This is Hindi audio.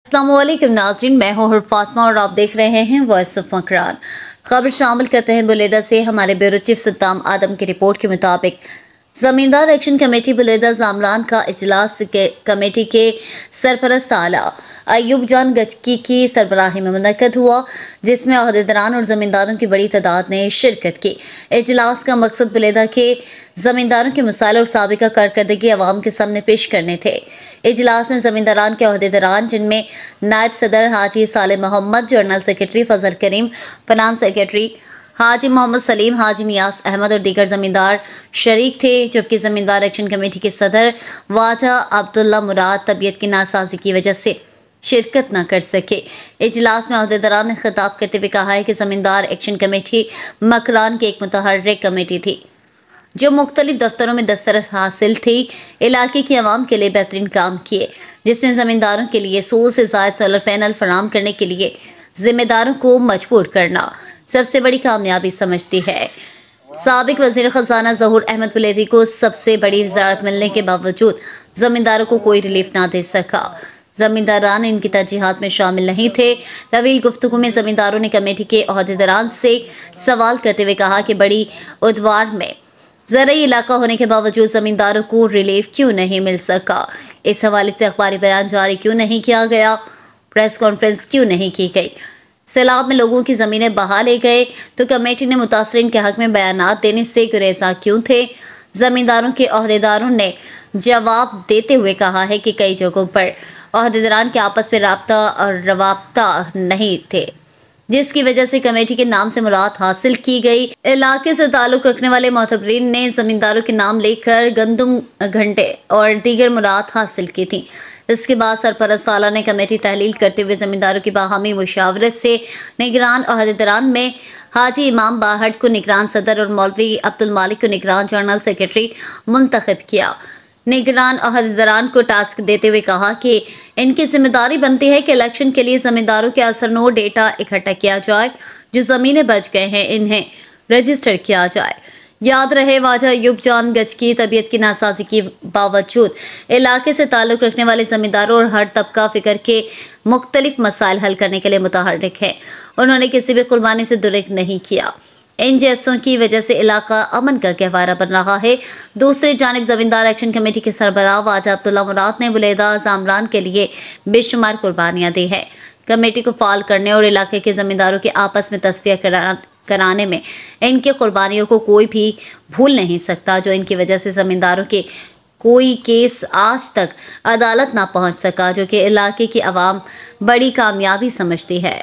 अस्सलामुअलैकुम नाज़रीन, मैं हूँ फातिमा और आप देख रहे हैं वॉइस ऑफ मकरान। खबर शामिल करते हैं बुलेदा से। हमारे ब्यूरो चीफ सद्दाम आदम की रिपोर्ट के मुताबिक ज़मींदार एक्शन कमेटी बुलेदा ज़ामरान का इजलास के कमेटी के सरपरस्त आला अयूब जान गचकी की सरबराही में मुनक्कद हुआ, जिसमें अहदेदारान और ज़मींदारों की बड़ी तादाद ने शिरकत की। इजलास का मकसद बुलेदा के ज़मींदारों के मसाइल और साबिका कारकर्दगी अवाम के सामने पेश करने थे। इजलास में ज़मींदारान के अहदेदारान, जिनमें नायब सदर हाजी सालिम मोहम्मद, जनरल सेक्रेटरी फजल करीम, फाइनेंस सेक्रेटरी हाजी मोहम्मद सलीम, हाजी नियाज अहमद और दीगर ज़मींदार शरीक थे, जबकि ज़मींदार एक्शन कमेटी के सदर वाजा अब्दुल्ला मुराद तबीयत की नासाजी की वजह से शिरकत न कर सके। इजलास में अहदेदारान ने खिताब करते हुए कहा है कि ज़मींदार एक्शन कमेटी मकरान की एक मुतहर्रिक कमेटी थी जो मुख्तलिफ दफ्तरों में दस्तरस हासिल थी, इलाके की आवाम के लिए बेहतरीन काम किए, जिसमें ज़मींदारों के लिए 100 से ज़ायद सोलर पैनल फराहम करने के लिए जिम्मेदारों को मजबूर करना सबसे बड़ी कामयाबी समझती है। साबिक वज़ीर ख़ज़ाना ज़हूर अहमद बुलेदी को सबसे बड़ी वज़ारत मिलने के बावजूद ज़मींदारों को कोई रिलीफ ना दे सका। ज़मींदारान इनकी तरजीहात में शामिल नहीं थे। तवील गुफ्तगू में ज़मींदारों ने कमेटी के अहदेदारान से सवाल करते हुए कहा कि बड़ी उद्वार में ज़रूरी इलाका होने के बावजूद ज़मींदारों को रिलीफ क्यों नहीं मिल सका। इस हवाले से अखबारी बयान जारी क्यों नहीं किया गया, प्रेस कॉन्फ्रेंस क्यों नहीं की गई, सैलाब में लोगों की ज़मीनें बहा ले गए तो कमेटी ने मुतासरीन के हक में बयानात देने से गुरेज़ा क्यों थे। ज़मींदारों के अहदेदारों ने जवाब देते हुए कहा है कि कई जगहों पर अहदेदारान के आपस में राब्ता और रवाब्ता नहीं थे, जिसकी वजह से कमेटी के नाम से मुराद हासिल की गई। इलाके से ताल्लुक़ रखने वाले मोतबरीन ने ज़मींदारों के नाम लेकर गंदम घंटे और दीगर मुराद हासिल की थी। इसके बाद सरपरस्त आला ने कमेटी तहलील करते हुए ज़मींदारों की बाहमी मुशावरत से निगरान अहदेदारान में हाजी इमाम बाहट को निगरान सदर और मौलवी अब्दुल मालिक को निगरान जनरल सेक्रेटरी मुंतखब किया। निगरान अहदेदारान को टास्क देते हुए कहा कि इनकी जिम्मेदारी बनती है कि इलेक्शन के लिए ज़मींदारों के असरनो डेटा इकट्ठा किया जाए, जो ज़मीनें बच गए हैं इन्हें रजिस्टर किया जाए। याद रहे, वाजा अयूब जान गच की तबीयत की नासाजी के बावजूद इलाके से ताल्लुक़ रखने वाले ज़मींदारों और हर तबका फ़िक्र के मुख्तलिफ मसाइल हल करने के लिए मुतहर्रिक है। उन्होंने किसी भी कुर्बानी से दुरुस्त नहीं किया। इन जैसों की वजह से इलाका अमन का गहवारा बन रहा है। दूसरी जानिब ज़मींदार एक्शन कमेटी के सरबराह वाजा अब्दुल्ला मुराद ने बुलेदा ज़ामरान के लिए बेशुमार कुर्बानियाँ दी हैं। कमेटी को फाल करने और इलाके के ज़मींदारों के आपस में तस्फिया कराने में इनकी कुर्बानियों को कोई भी भूल नहीं सकता, जो इनकी वजह से ज़मींदारों के कोई केस आज तक अदालत ना पहुंच सका, जो कि इलाके की आवाम बड़ी कामयाबी समझती है।